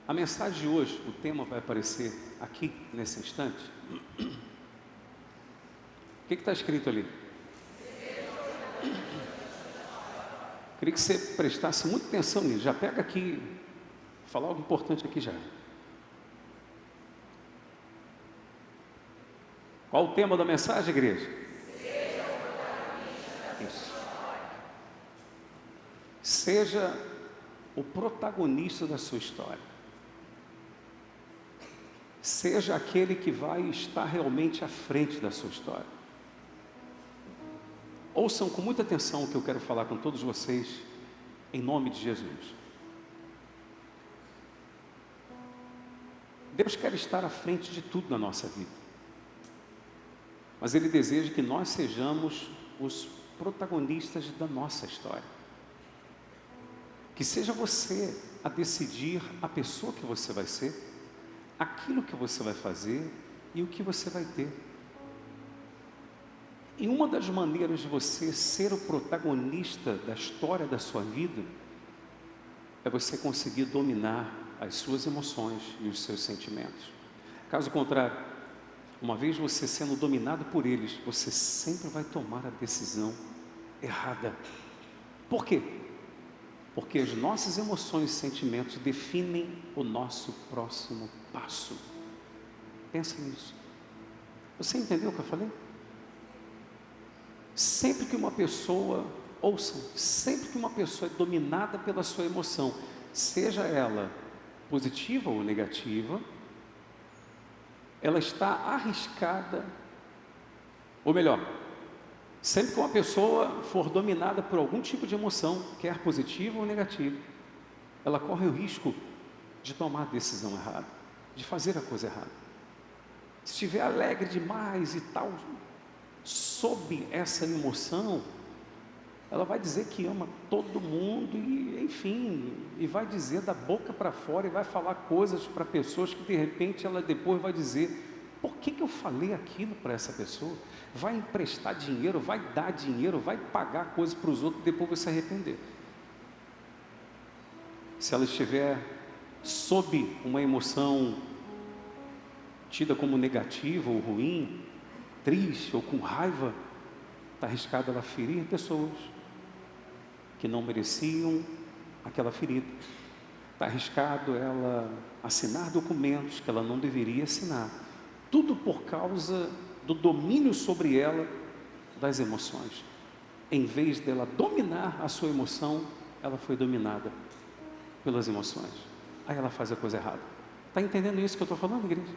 A mensagem de hoje, o tema vai aparecer aqui, nesse instante. O que está escrito ali? Queria que você prestasse muita atenção nisso. Já pega aqui, vou falar algo importante aqui já. Qual o tema da mensagem, igreja? Isso. Seja o protagonista da sua história. Seja aquele que vai estar realmente à frente da sua história. Ouçam com muita atenção o que eu quero falar com todos vocês, em nome de Jesus. Deus quer estar à frente de tudo na nossa vida, mas Ele deseja que nós sejamos os protagonistas da nossa história. Que seja você a decidir a pessoa que você vai ser, aquilo que você vai fazer e o que você vai ter. E uma das maneiras de você ser o protagonista da história da sua vida é você conseguir dominar as suas emoções e os seus sentimentos. Caso contrário, uma vez você sendo dominado por eles, você sempre vai tomar a decisão errada. Por quê? Porque as nossas emoções e sentimentos definem o nosso próximo passo. Pensa nisso. Você entendeu o que eu falei? Sempre que uma pessoa, ouçam, sempre que uma pessoa é dominada pela sua emoção, seja ela positiva ou negativa, ela está arriscada, ou melhor, sempre que uma pessoa for dominada por algum tipo de emoção, quer positiva ou negativa, ela corre o risco de tomar a decisão errada, de fazer a coisa errada. Se estiver alegre demais e tal, sob essa emoção, ela vai dizer que ama todo mundo e, enfim, e vai dizer da boca para fora e vai falar coisas para pessoas que de repente ela depois vai dizer: por que eu falei aquilo para essa pessoa? Vai emprestar dinheiro, vai dar dinheiro, vai pagar coisas para os outros e depois vai se arrepender. Se ela estiver sob uma emoção tida como negativa ou ruim, triste ou com raiva, está arriscada ela ferir pessoas que não mereciam aquela ferida. Está arriscado ela assinar documentos que ela não deveria assinar. Tudo por causa do domínio sobre ela das emoções. Em vez dela dominar a sua emoção, ela foi dominada pelas emoções. Aí ela faz a coisa errada. Está entendendo isso que eu estou falando, igreja?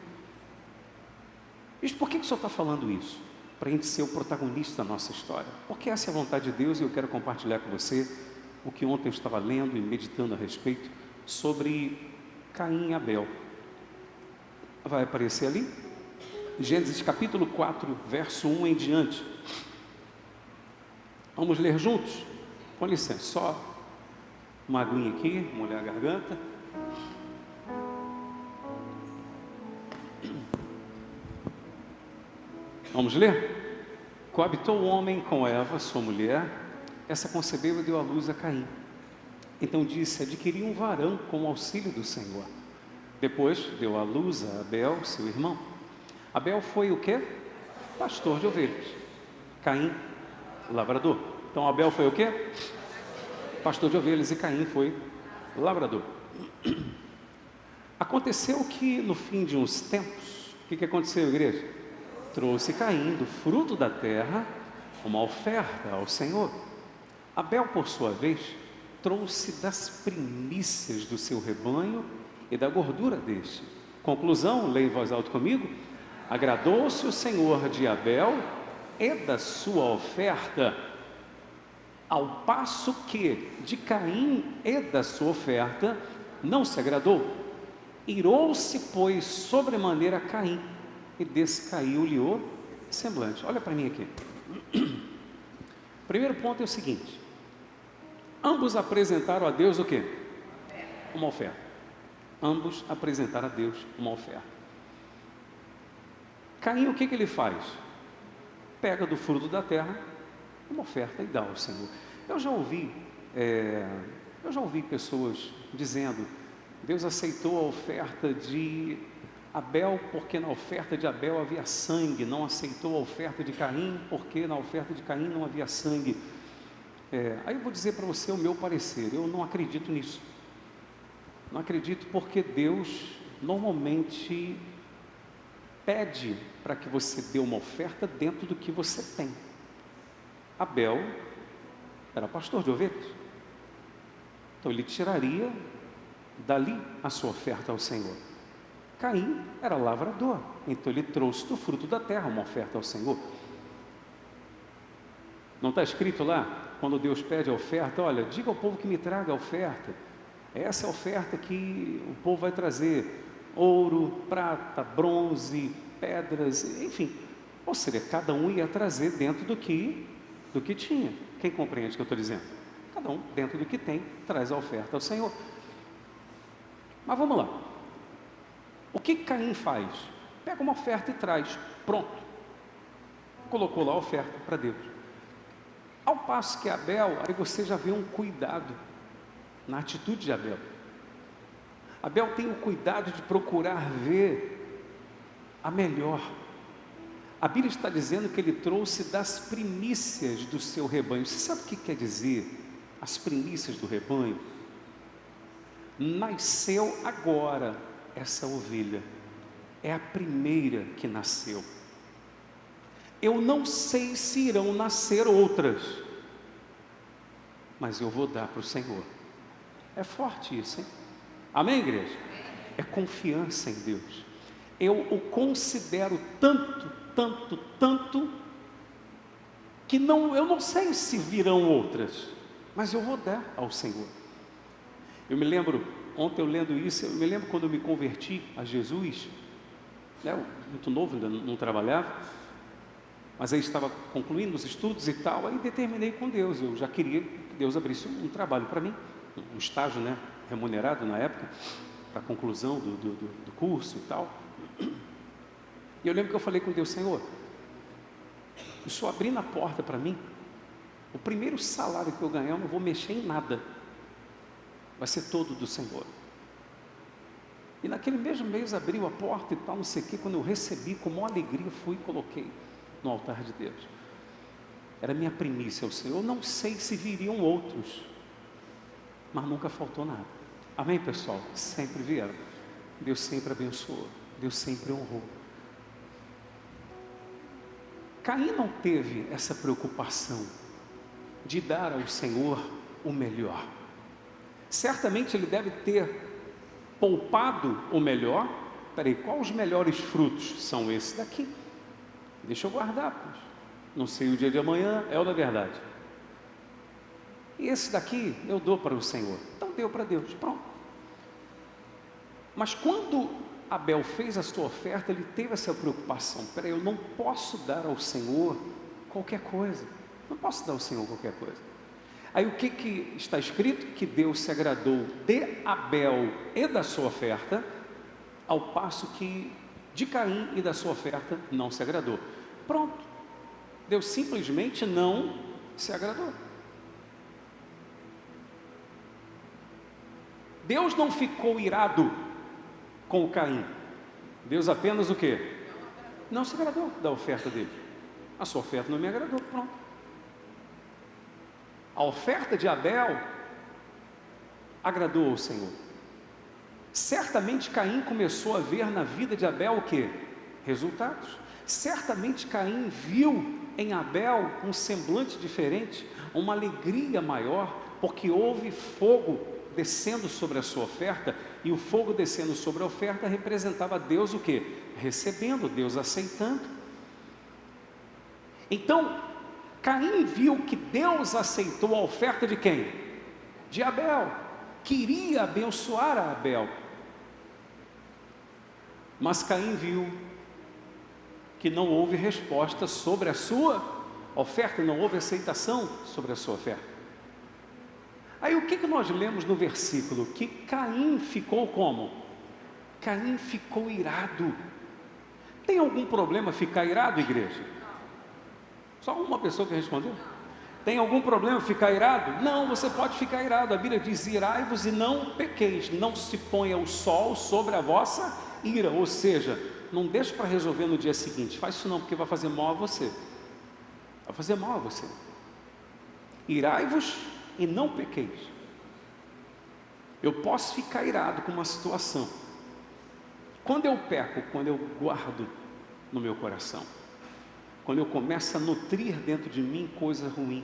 Por que o senhor está falando isso? Para a gente ser o protagonista da nossa história. Porque essa é a vontade de Deus e eu quero compartilhar com você o que ontem eu estava lendo e meditando a respeito sobre Caim e Abel. Vai aparecer ali? Gênesis capítulo 4, verso 1 em diante. Vamos ler juntos? Com licença, só uma aguinha aqui, molhar a garganta. Vamos ler? Coabitou o homem com Eva, sua mulher, essa concebeu e deu à luz a Caim. Então disse: adquiri um varão com o auxílio do Senhor. Depois deu à luz a Abel, seu irmão. Abel foi o quê? Pastor de ovelhas. Caim, lavrador. Então Abel foi o quê? Pastor de ovelhas, e Caim foi lavrador. Aconteceu que no fim de uns tempos, o que aconteceu, igreja? Trouxe Caim do fruto da terra uma oferta ao Senhor. Abel, por sua vez, trouxe das primícias do seu rebanho e da gordura deste. Conclusão, leia em voz alta comigo: agradou-se o Senhor de Abel e da sua oferta, ao passo que de Caim e da sua oferta não se agradou. Irou-se, pois, sobremaneira Caim, e descaiu-lhe o semblante. Olha para mim aqui. Primeiro ponto é o seguinte: ambos apresentaram a Deus o quê? Uma oferta. Ambos apresentaram a Deus uma oferta. Caim, o que ele faz? Pega do fruto da terra uma oferta e dá ao Senhor. Eu já ouvi pessoas dizendo: Deus aceitou a oferta de Abel, porque na oferta de Abel havia sangue. Não aceitou a oferta de Caim, porque na oferta de Caim não havia sangue. Aí eu vou dizer para você o meu parecer. Eu não acredito nisso. Não acredito, porque Deus normalmente pede para que você dê uma oferta dentro do que você tem. Abel era pastor de ovelhas, então ele tiraria dali a sua oferta ao Senhor. Caim era lavrador, então ele trouxe do fruto da terra uma oferta ao Senhor. Não está escrito lá, quando Deus pede a oferta, olha, diga ao povo que me traga a oferta. Essa é a oferta que o povo vai trazer: ouro, prata, bronze, pedras, enfim. Ou seja, cada um ia trazer dentro do que tinha. Quem compreende o que eu estou dizendo? Cada um, dentro do que tem, traz a oferta ao Senhor. Mas vamos lá. O que Caim faz? Pega uma oferta e traz. Pronto. Colocou lá a oferta para Deus. Ao passo que Abel, aí você já vê um cuidado na atitude de Abel. Abel tem o cuidado de procurar ver a melhor. A Bíblia está dizendo que ele trouxe das primícias do seu rebanho. Você sabe o que quer dizer as primícias do rebanho? Nasceu agora essa ovelha, é a primeira que nasceu. Eu não sei se irão nascer outras, mas eu vou dar para o Senhor. É forte isso, hein? Amém, igreja? É confiança em Deus. Eu o considero tanto, que eu não sei se virão outras, mas eu vou dar ao Senhor. Eu me lembro, ontem eu lendo isso, eu me lembro quando eu me converti a Jesus, muito novo, ainda não trabalhava, mas aí estava concluindo os estudos e tal, aí determinei com Deus, eu já queria que Deus abrisse um trabalho para mim, um estágio, remunerado na época, para a conclusão do curso e tal. E eu lembro que eu falei com Deus: Senhor, o Senhor abrindo a porta para mim, o primeiro salário que eu ganhar, eu não vou mexer em nada, vai ser todo do Senhor. E naquele mesmo mês abriu a porta e tal, não sei o que, quando eu recebi, com maior alegria, fui e coloquei no altar de Deus. Era minha primícia ao Senhor. Eu não sei se viriam outros, mas nunca faltou nada. Amém, pessoal? Sempre vieram. Deus sempre abençoou, Deus sempre honrou. Caim não teve essa preocupação de dar ao Senhor o melhor. Certamente ele deve ter poupado o melhor. Peraí, quais os melhores frutos? São esses daqui. Deixa eu guardar, pois não sei o dia de amanhã, é ou não é verdade? E esse daqui eu dou para o Senhor. Então deu para Deus, pronto. Mas quando Abel fez a sua oferta, ele teve essa preocupação: peraí, eu não posso dar ao Senhor qualquer coisa. Não posso dar ao Senhor qualquer coisa. Aí o que está escrito? Que Deus se agradou de Abel e da sua oferta, ao passo que de Caim e da sua oferta não se agradou. Pronto. Deus simplesmente não se agradou. Deus não ficou irado com o Caim. Deus apenas o quê? Não se agradou da oferta dele. A sua oferta não me agradou, pronto. A oferta de Abel agradou ao Senhor. Certamente Caim começou a ver na vida de Abel o quê? Resultados. Certamente Caim viu em Abel um semblante diferente, uma alegria maior, porque houve fogo descendo sobre a sua oferta, e o fogo descendo sobre a oferta representava Deus o quê? Recebendo, Deus aceitando. Então Caim viu que Deus aceitou a oferta de quem? De Abel. Queria abençoar a Abel, mas Caim viu que não houve resposta sobre a sua oferta, não houve aceitação sobre a sua oferta. Aí o que nós lemos no versículo? Que Caim ficou como? Caim ficou irado. Tem algum problema ficar irado, igreja? Só uma pessoa que respondeu? Tem algum problema ficar irado? Não, você pode ficar irado. A Bíblia diz: irai-vos e não pequeis, não se ponha o sol sobre a vossa ira. Ou seja, não deixe para resolver no dia seguinte. Faz isso não, porque vai fazer mal a você. Vai fazer mal a você. Irai-vos e não pequeis. Eu posso ficar irado com uma situação. Quando eu peco, quando eu guardo no meu coração, quando eu começo a nutrir dentro de mim coisa ruim,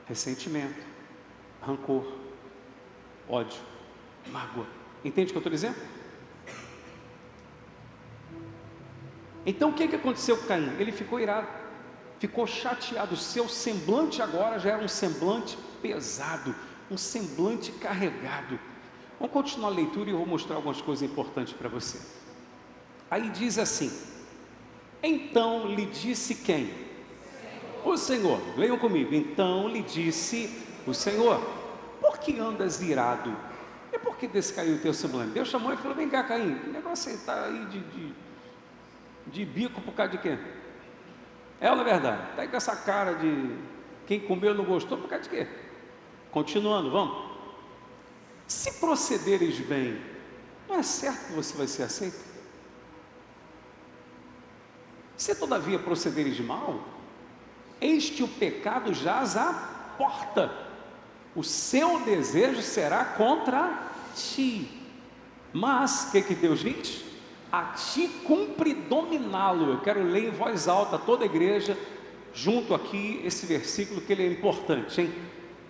ressentimento, rancor, ódio, mágoa. Entende o que eu estou dizendo? Então o que aconteceu com Caim? Ele ficou irado, ficou chateado. O seu semblante agora já era um semblante pesado, um semblante carregado. Vamos continuar a leitura e eu vou mostrar algumas coisas importantes para você. Aí diz assim: então lhe disse quem? O Senhor. Leiam comigo. Então lhe disse o Senhor: por que andas irado? E por que descaiu o teu semblante? Deus chamou e falou: vem cá, Caim, o negócio aí está aí de bico por causa de quê? É ou não é verdade? Está aí com essa cara de quem comeu não gostou por causa de quê? Continuando, vamos. Se procederes bem, não é certo que você vai ser aceito? Se todavia procederes mal, eis que o pecado jaz à porta, o seu desejo será contra ti. Mas, o que Deus diz? A ti cumpre dominá-lo. Eu quero ler em voz alta, toda a igreja, junto aqui, esse versículo, que ele é importante, hein?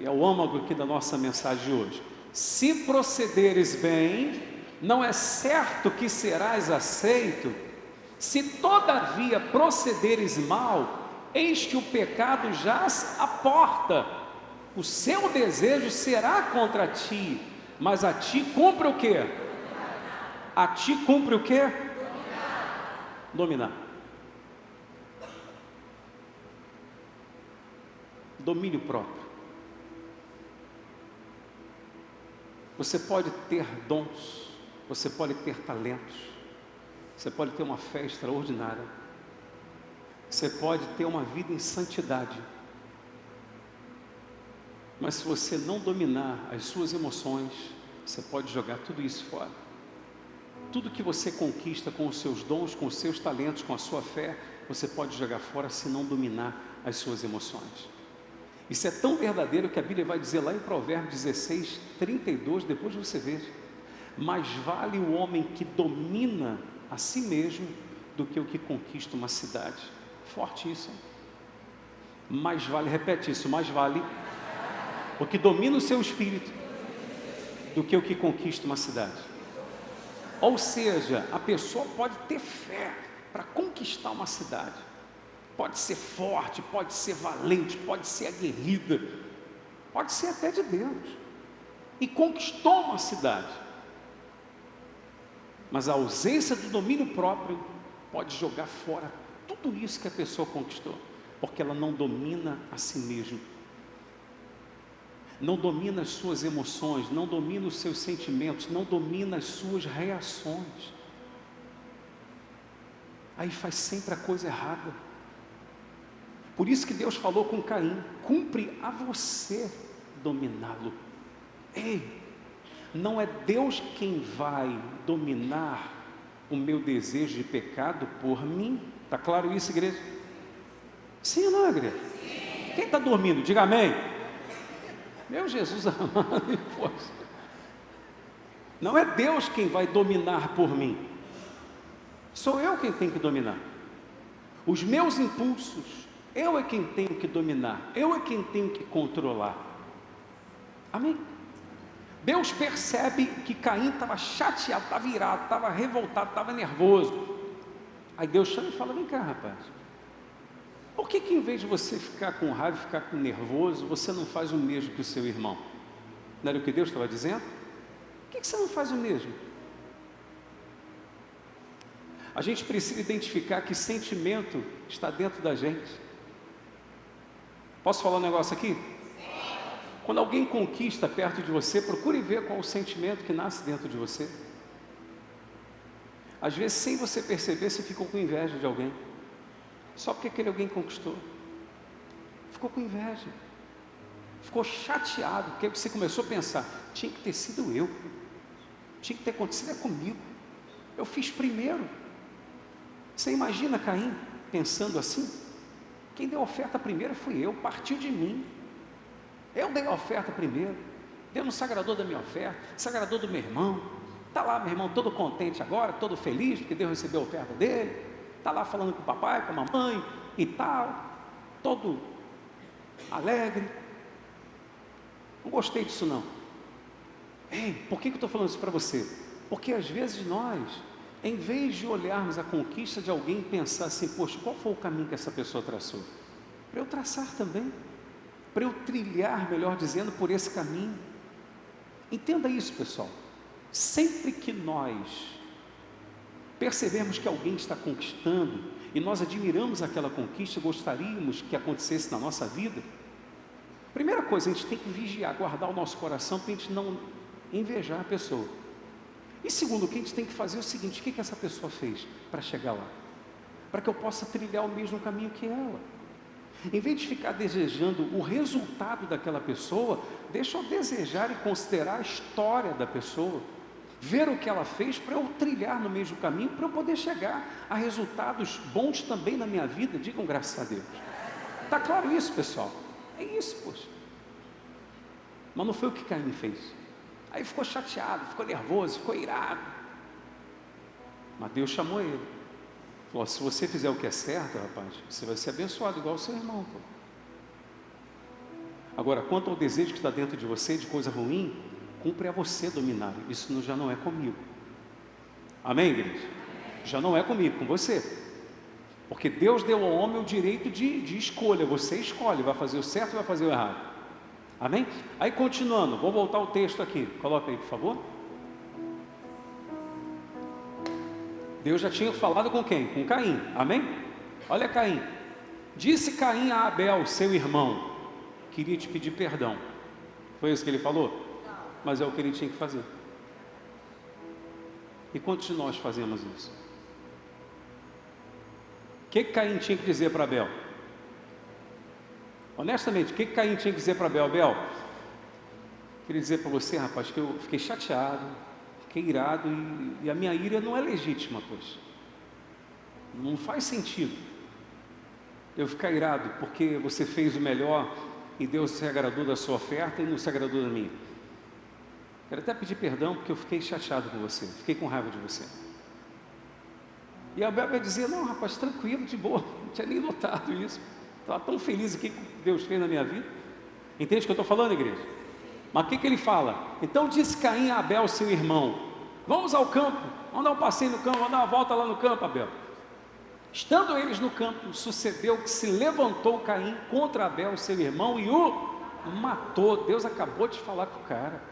É o âmago aqui da nossa mensagem de hoje. Se procederes bem, não é certo que serás aceito. Se todavia procederes mal, eis que o pecado jaz à porta, o seu desejo será contra ti, mas a ti cumpre o quê? A ti cumpre o quê? Dominar. Domínio próprio. Você pode ter dons, você pode ter talentos, você pode ter uma fé extraordinária, você pode ter uma vida em santidade, mas se você não dominar as suas emoções, você pode jogar tudo isso fora. Tudo que você conquista com os seus dons, com os seus talentos, com a sua fé, você pode jogar fora se não dominar as suas emoções. Isso é tão verdadeiro que a Bíblia vai dizer lá em Provérbios 16, 32, depois você veja: mais vale o homem que domina a si mesmo do que o que conquista uma cidade. Forte isso, hein? Mais vale, repete isso, mais vale o que domina o seu espírito do que o que conquista uma cidade. Ou seja, a pessoa pode ter fé para conquistar uma cidade, pode ser forte, pode ser valente, pode ser aguerrida, pode ser até de Deus, e conquistou uma cidade, mas a ausência do domínio próprio pode jogar fora tudo isso que a pessoa conquistou, porque ela não domina a si mesma, não domina as suas emoções, não domina os seus sentimentos, não domina as suas reações. Aí faz sempre a coisa errada. Por isso que Deus falou com Caim: cumpre a você dominá-lo. Ei, não é Deus quem vai dominar o meu desejo de pecado por mim. Está claro isso, igreja? Sim ou não, igreja? Sim. Quem está dormindo, diga amém. Meu Jesus amado, não é Deus quem vai dominar por mim, sou eu quem tenho que dominar. Os meus impulsos, eu é quem tenho que dominar, eu é quem tenho que controlar. Amém? Deus percebe que Caim estava chateado, estava irado, estava revoltado, estava nervoso. Aí Deus chama e fala: vem cá, rapaz, por que em vez de você ficar com raiva, ficar com nervoso, você não faz o mesmo que o seu irmão? Não era o que Deus estava dizendo? Por que você não faz o mesmo? A gente precisa identificar que sentimento está dentro da gente. Posso falar um negócio aqui? Quando alguém conquista perto de você, procure ver qual o sentimento que nasce dentro de você. Às vezes, sem você perceber, você ficou com inveja de alguém, só porque aquele alguém conquistou. ficou com inveja, ficou chateado, porque você começou a pensar, tinha que ter sido eu, tinha que ter acontecido comigo, eu fiz primeiro. Você imagina Caim pensando assim? Quem deu a oferta primeiro fui eu, partiu de mim, eu dei a oferta primeiro, Deus não se agradou da minha oferta, se agradou do meu irmão, está lá meu irmão todo contente agora, todo feliz, porque Deus recebeu a oferta dele, está lá falando com o papai, com a mamãe e tal, todo alegre. Não gostei disso não. Ei, por que eu estou falando isso para você? Porque às vezes nós, em vez de olharmos a conquista de alguém e pensar assim, poxa, qual foi o caminho que essa pessoa traçou? Para eu traçar também, para eu trilhar, melhor dizendo, por esse caminho. Entenda isso, pessoal. Sempre que nós percebemos que alguém está conquistando e nós admiramos aquela conquista, gostaríamos que acontecesse na nossa vida, primeira coisa, a gente tem que vigiar, guardar o nosso coração para a gente não invejar a pessoa. E segundo, o que a gente tem que fazer é o seguinte, o que essa pessoa fez para chegar lá? Para que eu possa trilhar o mesmo caminho que ela. Em vez de ficar desejando o resultado daquela pessoa, deixa eu desejar e considerar a história da pessoa, ver o que ela fez para eu trilhar no mesmo caminho, para eu poder chegar a resultados bons também na minha vida. Digam graças a Deus. Está claro isso, pessoal? É isso, poxa. Mas não foi o que Caim fez. Aí ficou chateado, ficou nervoso, ficou irado. Mas Deus chamou ele. Falou, se você fizer o que é certo, rapaz, você vai ser abençoado igual o seu irmão. Pô. Agora, quanto ao desejo que está dentro de você, de coisa ruim, cumpre a você dominar. Isso já não é comigo. Amém, igreja? Já não é comigo, com você. Porque Deus deu ao homem o direito de escolha. Você escolhe, vai fazer o certo ou vai fazer o errado. Amém? Aí continuando, vou voltar ao texto aqui. Coloca aí, por favor. Deus já tinha falado com quem? Com Caim. Amém? Olha Caim. Disse Caim a Abel, seu irmão, queria te pedir perdão. Foi isso que ele falou? Mas é o que ele tinha que fazer. E quantos de nós fazemos isso? O que Caim tinha que dizer para Abel? Honestamente, o que Caim tinha que dizer para Abel? Abel, queria dizer para você, rapaz, que eu fiquei chateado, fiquei irado, e a minha ira não é legítima, pois. Não faz sentido eu ficar irado, porque você fez o melhor, e Deus se agradou da sua oferta, e não se agradou da minha. Quero até pedir perdão, porque eu fiquei chateado com você, fiquei com raiva de você. E Abel vai dizer, não rapaz, tranquilo, de boa, não tinha nem notado isso, estava tão feliz aqui com o que Deus fez na minha vida. Entende o que eu estou falando, igreja? Mas o que ele fala? Então disse Caim a Abel, seu irmão, vamos ao campo, vamos dar um passeio no campo, vamos dar uma volta lá no campo, Abel. Estando eles no campo, sucedeu que se levantou Caim contra Abel, seu irmão, e o matou. Deus acabou de falar com o cara.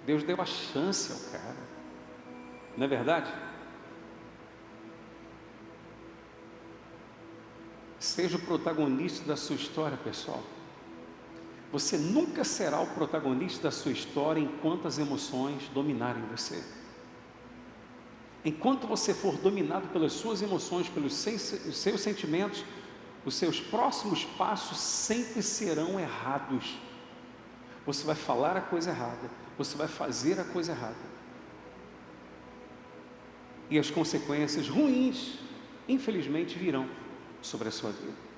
Deus deu a chance ao cara. Não é verdade? Seja o protagonista da sua história, pessoal. Você nunca será o protagonista da sua história enquanto as emoções dominarem você. Enquanto você for dominado pelas suas emoções, pelos seus sentimentos, os seus próximos passos sempre serão errados. Você vai falar a coisa errada, você vai fazer a coisa errada. E as consequências ruins, infelizmente, virão sobre a sua vida.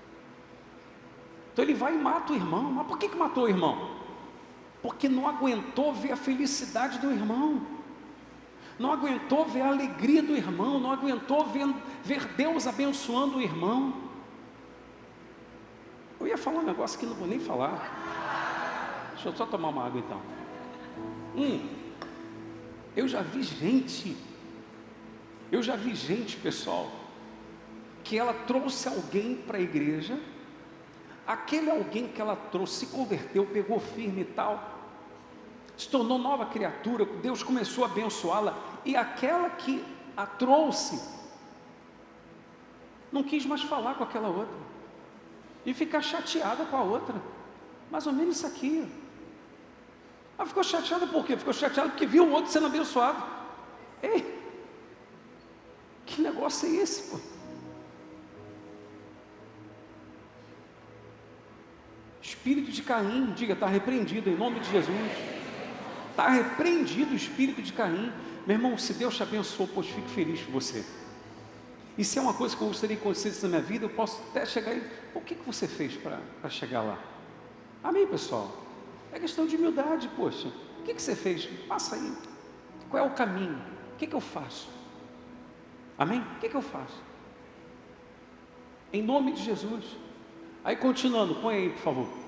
Então ele vai e mata o irmão. Mas por que matou o irmão? Porque não aguentou ver a felicidade do irmão, não aguentou ver a alegria do irmão, não aguentou ver Deus abençoando o irmão. Eu ia falar um negócio que não vou nem falar. Deixa eu só tomar uma água então. Eu já vi gente, pessoal, que ela trouxe alguém para a igreja, aquele alguém que ela trouxe se converteu, pegou firme e tal, se tornou nova criatura, Deus começou a abençoá-la, e aquela que a trouxe não quis mais falar com aquela outra, e ficar chateada com a outra, mais ou menos isso aqui. Ela ficou chateada por quê? Ficou chateada porque viu o outro sendo abençoado. Ei, que negócio é esse, pô? espírito de Caim, diga, está repreendido em nome de Jesus. Está repreendido o espírito de Caim. Meu irmão, se Deus te abençoou, pois fique feliz por você. E se é uma coisa que eu gostaria que acontecesse na minha vida, eu posso até chegar aí. O que você fez para chegar lá? Amém, pessoal? É questão de humildade, poxa. O que você fez? Passa aí. Qual é o caminho? O que eu faço? Amém? O que eu faço? Em nome de Jesus. Aí continuando, põe aí, por favor.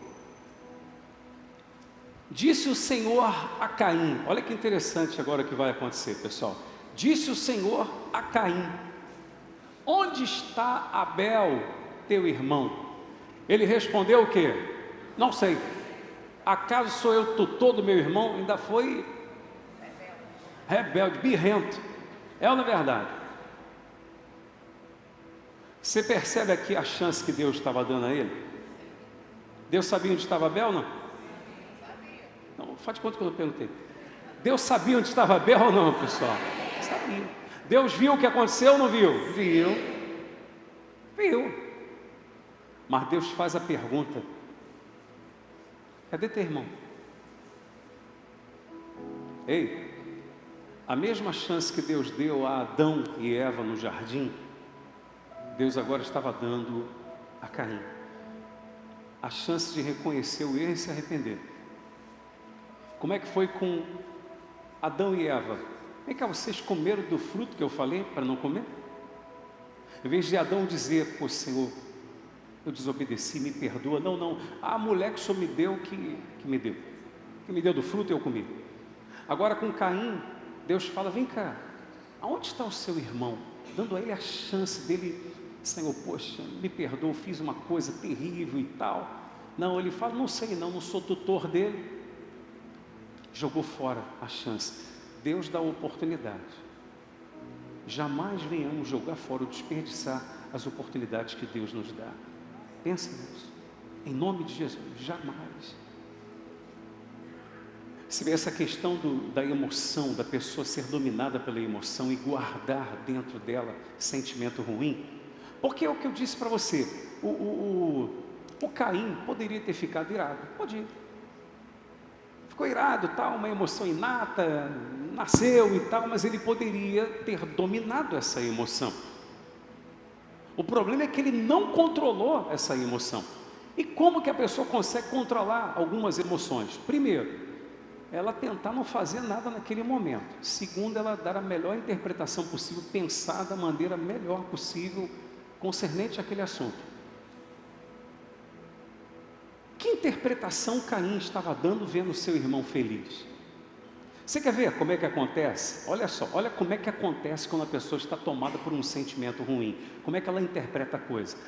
Disse o Senhor a Caim. Olha que interessante agora que vai acontecer, pessoal. Disse o Senhor a Caim: onde está Abel, teu irmão? Ele respondeu o quê? Não sei. Acaso sou eu tutor do meu irmão? Ainda foi rebelde, birrento. É ou não é verdade? Você percebe aqui a chance que Deus estava dando a ele? Deus sabia onde estava Abel ou não? Não, faz de conta que eu não perguntei. Deus sabia onde estava Abel ou não, pessoal? Sabia. Deus viu o que aconteceu ou não viu? Viu. Mas Deus faz a pergunta: cadê teu irmão? Ei, a mesma chance que Deus deu a Adão e Eva no jardim, Deus agora estava dando a Caim a chance de reconhecer o erro e se arrepender. Como é que foi com Adão e Eva? Vem cá, vocês comeram do fruto que eu falei para não comer? Em vez de Adão dizer: pô, Senhor, eu desobedeci, me perdoa. Não, a mulher que o Senhor me deu, que me deu do fruto, eu comi. Agora com Caim, Deus fala: vem cá, aonde está o seu irmão? Dando a ele a chance dele: Senhor, poxa, me perdoa, fiz uma coisa terrível e tal. Não, ele fala: não sei não sou tutor dele. Jogou fora a chance. Deus dá a oportunidade. Jamais venhamos jogar fora ou desperdiçar as oportunidades que Deus nos dá. Pensa nisso. Em nome de Jesus, jamais. Se vê essa questão da emoção, da pessoa ser dominada pela emoção e guardar dentro dela sentimento ruim, porque é o que eu disse para você, o Caim poderia ter ficado irado, podia. Ficou irado, tal, uma emoção inata, nasceu e tal, mas ele poderia ter dominado essa emoção. O problema é que ele não controlou essa emoção. E como que a pessoa consegue controlar algumas emoções? Primeiro, ela tentar não fazer nada naquele momento. Segundo, ela dar a melhor interpretação possível, pensar da maneira melhor possível concernente àquele assunto. Que interpretação Caim estava dando vendo seu irmão feliz? Você quer ver como é que acontece? Olha só, olha como é que acontece quando a pessoa está tomada por um sentimento ruim. Como é que ela interpreta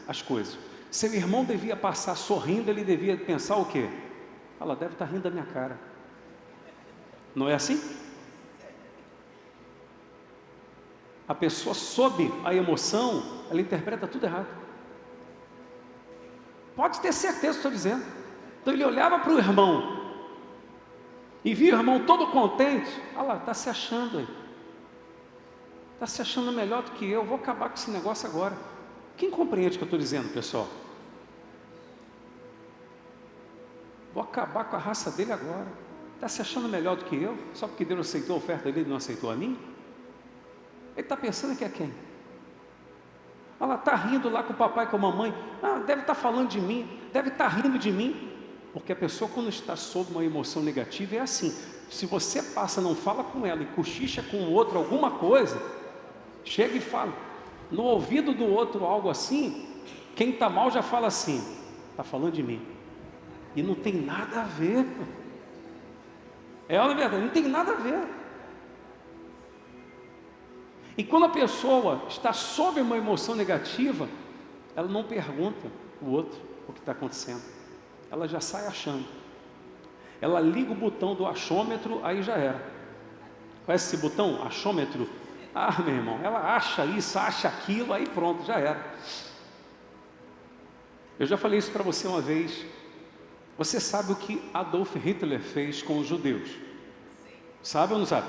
as coisas. Seu irmão devia passar sorrindo, ele devia pensar o quê? Ela deve estar rindo da minha cara. Não é assim? A pessoa, sob a emoção, ela interpreta tudo errado. Pode ter certeza do que estou dizendo. Então ele olhava para o irmão e via o irmão todo contente. Olha lá, está se achando aí. Está se achando melhor do que eu. Vou acabar com esse negócio agora. Quem compreende o que eu estou dizendo, pessoal? Vou acabar com a raça dele agora. Está se achando melhor do que eu? Só porque Deus aceitou a oferta dele e não aceitou a mim? Ele está pensando que é quem? Olha lá, está rindo lá com o papai e com a mamãe. Deve estar falando de mim, deve estar rindo de mim. Porque a pessoa, quando está sob uma emoção negativa, é assim: se você passa, não fala com ela e cochicha com o outro alguma coisa, chega e fala no ouvido do outro algo assim, quem está mal já fala assim: está falando de mim. E não tem nada a ver. É a verdade, não tem nada a ver. E quando a pessoa está sob uma emoção negativa, ela não pergunta o outro o que está acontecendo. Ela já sai achando. Ela liga o botão do achômetro, aí já era. Conhece esse botão? Achômetro? Meu irmão, ela acha isso, acha aquilo, aí pronto, já era. Eu já falei isso para você uma vez. Você sabe o que Adolf Hitler fez com os judeus? Sabe ou não sabe?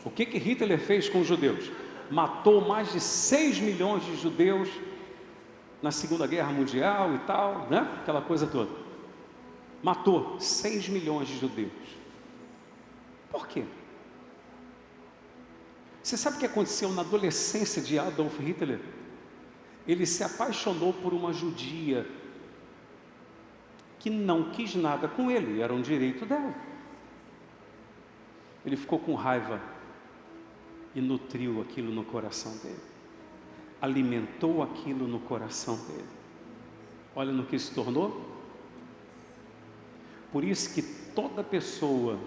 O que Hitler fez com os judeus? Matou mais de 6 milhões de judeus na Segunda Guerra Mundial e tal, né? Aquela coisa toda. matou 6 milhões de judeus. Por quê? Você sabe o que aconteceu na adolescência de Adolf Hitler? Ele se apaixonou por uma judia que não quis nada com ele, era um direito dela. Ele ficou com raiva e nutriu aquilo no coração dele, alimentou aquilo no coração dele. Olha no que se tornou. Por isso que toda pessoa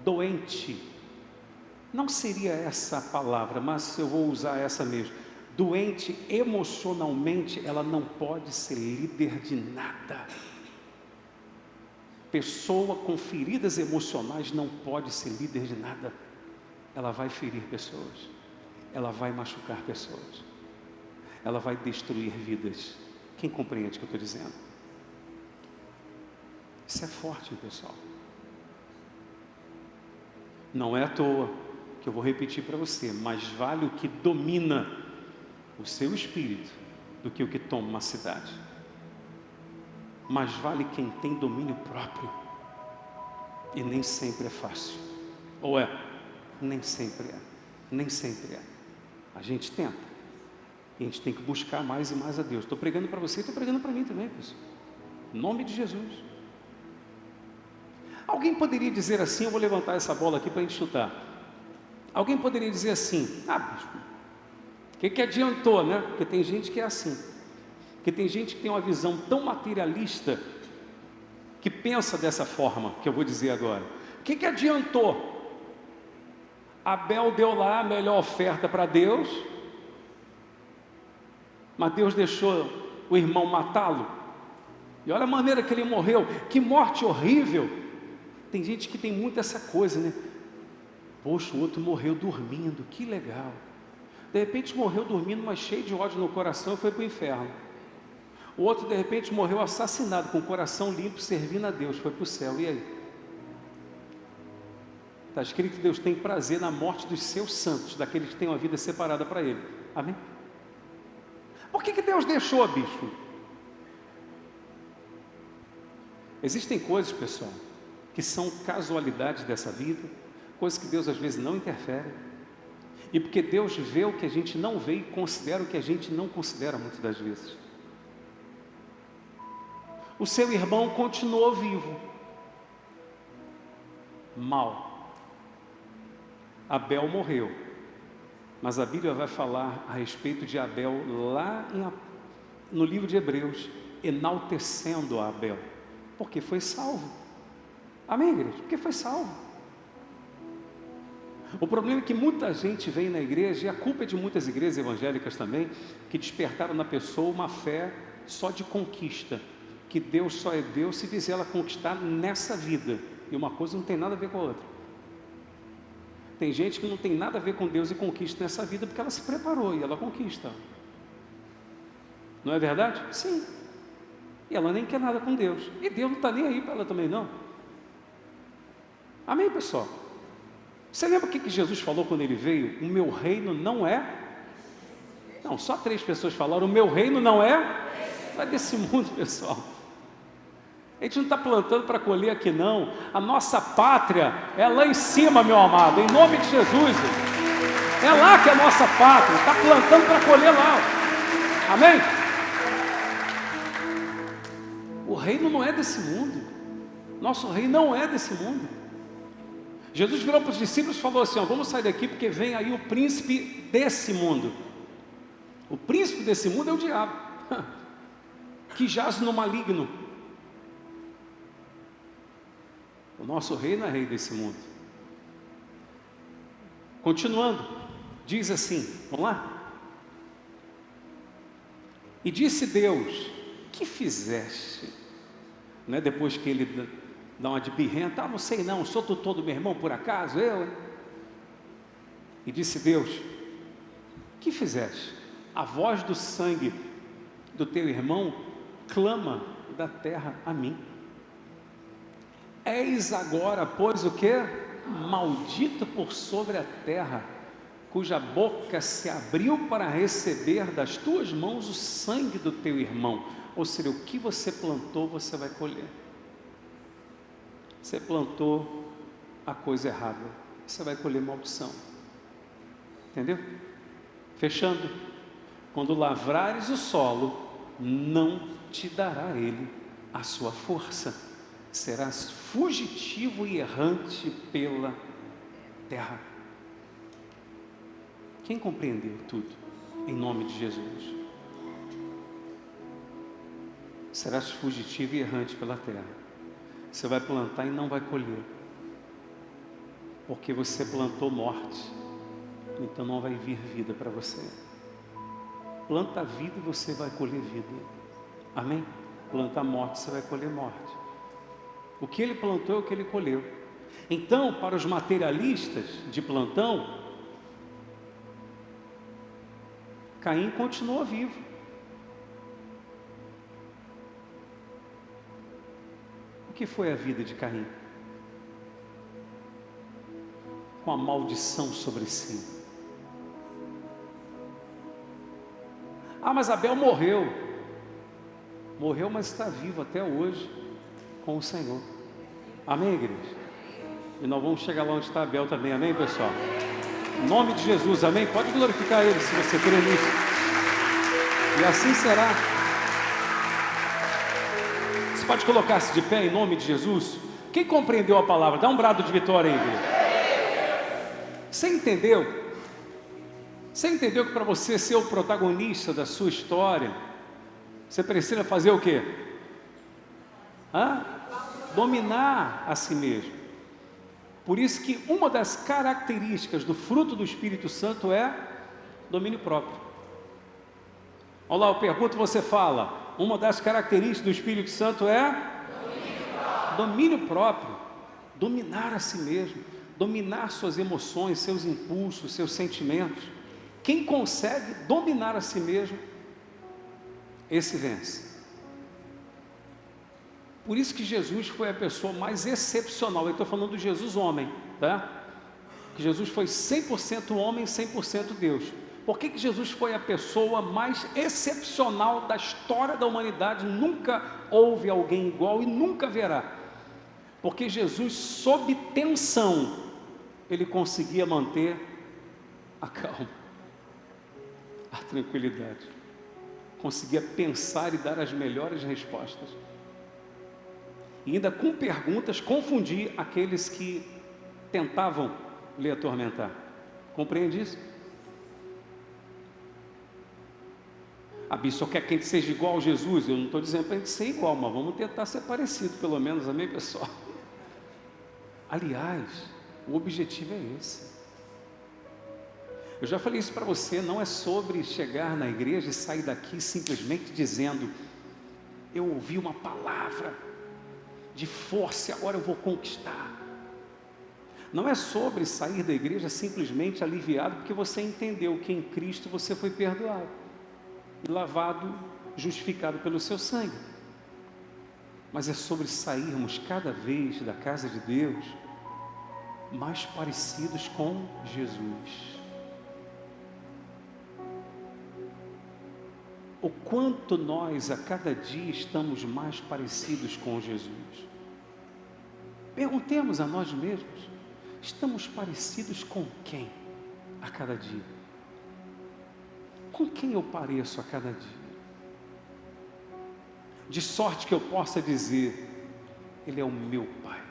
doente, não seria essa a palavra, mas eu vou usar essa mesmo, doente emocionalmente, ela não pode ser líder de nada. Pessoa com feridas emocionais não pode ser líder de nada. Ela vai ferir pessoas, ela vai machucar pessoas, ela vai destruir vidas. Quem compreende o que eu estou dizendo? Isso é forte, pessoal. Não é à toa que eu vou repetir para você, mais vale o que domina o seu espírito do que o que toma uma cidade. Mais vale quem tem domínio próprio. E nem sempre é fácil. Ou é? Nem sempre é. Nem sempre é. A gente tenta. E a gente tem que buscar mais e mais a Deus. Estou pregando para você e estou pregando para mim também, pessoal. Em nome de Jesus. Alguém poderia dizer assim, eu vou levantar essa bola aqui para a gente chutar. Alguém poderia dizer assim, bispo, o que adiantou, né? Porque tem gente que é assim. Porque tem gente que tem uma visão tão materialista, que pensa dessa forma, que eu vou dizer agora. O que adiantou? Abel deu lá a melhor oferta para Deus, mas Deus deixou o irmão matá-lo. E olha a maneira que ele morreu, que morte horrível. Tem gente que tem muito essa coisa, né? Poxa, o outro morreu dormindo, que legal. De repente morreu dormindo, mas cheio de ódio no coração e foi para o inferno. O outro de repente morreu assassinado, com o coração limpo, servindo a Deus, foi para o céu. E aí? Está escrito que Deus tem prazer na morte dos seus santos, daqueles que têm uma vida separada para Ele. Amém? Por que Deus deixou, bispo? Existem coisas, pessoal, que são casualidades dessa vida, coisas que Deus às vezes não interfere, e porque Deus vê o que a gente não vê e considera o que a gente não considera muitas das vezes. O seu irmão continuou vivo, mal. Abel morreu, mas a Bíblia vai falar a respeito de Abel lá no livro de Hebreus, enaltecendo a Abel, porque foi salvo. Amém, igreja? Porque foi salvo. O problema é que muita gente vem na igreja, e a culpa é de muitas igrejas evangélicas também, que despertaram na pessoa uma fé só de conquista, que Deus só é Deus se fizer ela conquistar nessa vida, e uma coisa não tem nada a ver com a outra. Tem gente que não tem nada a ver com Deus e conquista nessa vida, porque ela se preparou e ela conquista. Não é verdade? Sim. E ela nem quer nada com Deus, e Deus não está nem aí para ela também não. Amém, pessoal? Você lembra o que Jesus falou quando Ele veio? O meu reino não é... Não, só 3 pessoas falaram, o meu reino não é desse mundo, pessoal. A gente não está plantando para colher aqui não. A nossa pátria é lá em cima, meu amado, em nome de Jesus. É lá que é a nossa pátria, está plantando para colher lá. Amém? O reino não é desse mundo. Nosso reino não é desse mundo. Jesus virou para os discípulos e falou assim, vamos sair daqui porque vem aí o príncipe desse mundo. O príncipe desse mundo é o diabo, que jaz no maligno. O nosso rei não é rei desse mundo. Continuando, diz assim, vamos lá? E disse Deus, que fizeste? Não é depois que ele dá uma de birrenta, não sei não, sou tutor do meu irmão por acaso, eu? E disse Deus, que fizeste? A voz do sangue do teu irmão clama da terra a mim. Eis agora, pois o que? Maldito por sobre a terra, cuja boca se abriu para receber das tuas mãos o sangue do teu irmão. Ou seja, o que você plantou, você vai colher. Você plantou a coisa errada, você vai colher maldição. Entendeu? Fechando. Quando lavrares o solo, não te dará ele a sua força. Serás fugitivo e errante pela terra. Quem compreendeu tudo? Em nome de Jesus. Serás fugitivo e errante pela terra. Você vai plantar e não vai colher. Porque você plantou morte. Então não vai vir vida para você. Planta a vida e você vai colher vida. Amém? Planta a morte, você vai colher morte. O que ele plantou é o que ele colheu. Então, para os materialistas de plantão, Caim continua vivo. O que foi a vida de Caim? Com a maldição sobre si. Ah, mas Abel morreu. Morreu, mas está vivo até hoje com o Senhor. Amém, igreja? E nós vamos chegar lá onde está Abel também, amém, pessoal? Em nome de Jesus, amém? Pode glorificar Ele se você crê nisso. E assim será. Você pode colocar-se de pé em nome de Jesus? Quem compreendeu a palavra? Dá um brado de vitória aí, igreja. Você entendeu? Você entendeu que para você ser o protagonista da sua história, você precisa fazer o quê? Dominar a si mesmo. Por isso que uma das características do fruto do Espírito Santo é domínio próprio. Olha lá, eu pergunto, você fala. Uma das características do Espírito Santo é domínio próprio. Dominar a si mesmo. Dominar suas emoções, seus impulsos, seus sentimentos. Quem consegue dominar a si mesmo, esse vence. Por isso que Jesus foi a pessoa mais excepcional. Eu estou falando do Jesus homem, tá? Que Jesus foi 100% homem, 100% Deus. Por que Jesus foi a pessoa mais excepcional da história da humanidade? Nunca houve alguém igual e nunca haverá. Porque Jesus, sob tensão, ele conseguia manter a calma, a tranquilidade. Conseguia pensar e dar as melhores respostas. E ainda com perguntas, confundir aqueles que tentavam lhe atormentar. Compreende isso? A Bíblia só quer que a gente seja igual a Jesus. Eu não estou dizendo para a gente ser igual, mas vamos tentar ser parecido, pelo menos, amém, pessoal? Aliás, o objetivo é esse. Eu já falei isso para você, não é sobre chegar na igreja e sair daqui simplesmente dizendo: eu ouvi uma palavra de força e agora eu vou conquistar. Não é sobre sair da igreja simplesmente aliviado porque você entendeu que em Cristo você foi perdoado e lavado, justificado pelo seu sangue. Mas é sobre sairmos cada vez da casa de Deus mais parecidos com Jesus. O quanto nós a cada dia estamos mais parecidos com Jesus. Perguntemos a nós mesmos: estamos parecidos com quem a cada dia? Com quem eu pareço a cada dia? De sorte que eu possa dizer: Ele é o meu Pai.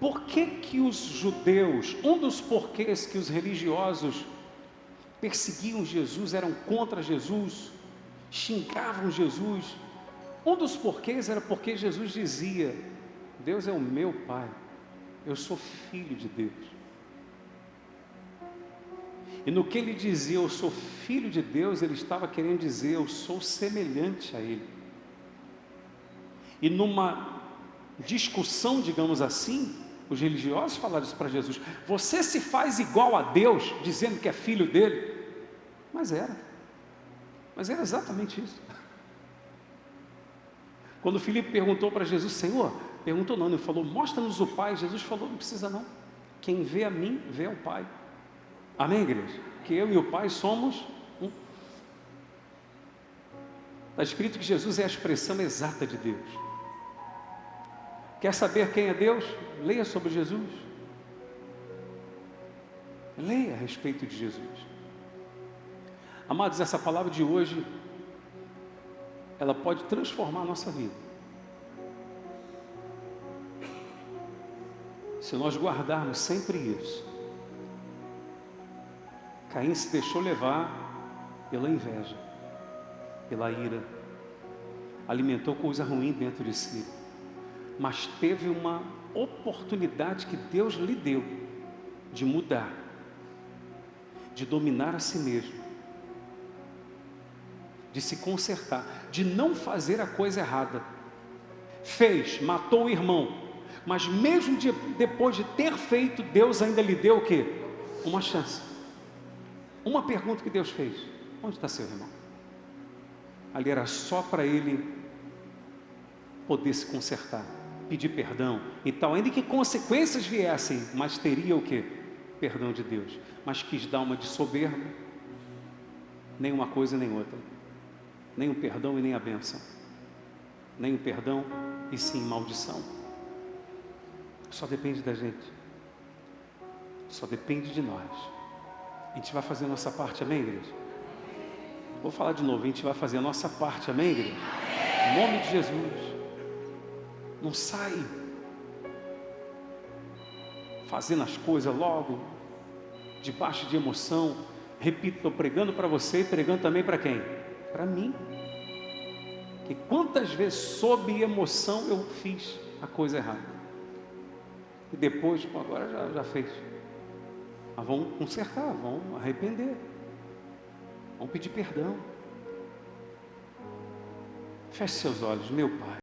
Por que que os judeus, um dos porquês que os religiosos perseguiam Jesus, eram contra Jesus, xingavam Jesus, um dos porquês era porque Jesus dizia: Deus é o meu Pai, eu sou filho de Deus. E no que ele dizia, eu sou filho de Deus, ele estava querendo dizer, eu sou semelhante a Ele. E numa discussão, digamos assim, os religiosos falaram isso para Jesus: você se faz igual a Deus, dizendo que é filho dele. Mas era exatamente isso. Quando Filipe perguntou para Jesus: Senhor, perguntou não, ele falou: mostra-nos o Pai. Jesus falou: não precisa não, quem vê a mim, vê o Pai. Amém, igreja? Que eu e o Pai somos um. Está escrito que Jesus é a expressão exata de Deus. Quer saber quem é Deus? Leia sobre Jesus. Leia a respeito de Jesus. Amados, essa palavra de hoje, ela pode transformar a nossa vida. Se nós guardarmos sempre isso. Caim se deixou levar pela inveja, pela ira. Alimentou coisa ruim dentro de si. Mas teve uma oportunidade que Deus lhe deu de mudar, de dominar a si mesmo, de se consertar, de não fazer a coisa errada. Fez, matou o irmão, mas mesmo depois de ter feito, Deus ainda lhe deu o quê? Uma chance. Uma pergunta que Deus fez: onde está seu irmão? Ali era só para ele poder se consertar, pedir perdão e tal, ainda que consequências viessem, mas teria o quê? Perdão de Deus. Mas quis dar uma de soberba, nem uma coisa nem outra, nem o perdão e nem a bênção, nem o perdão e sim maldição. Só depende da gente, só depende de nós. A gente vai fazer a nossa parte, amém, igreja? Vou falar de novo, a gente vai fazer a nossa parte, amém, igreja? Em nome de Jesus. Não sai fazendo as coisas logo, debaixo de emoção. Repito, estou pregando para você e pregando também para quem? Para mim. Que quantas vezes sob emoção eu fiz a coisa errada. E depois, agora já fez. Mas vamos consertar, vamos arrepender. Vamos pedir perdão. Feche seus olhos, meu Pai.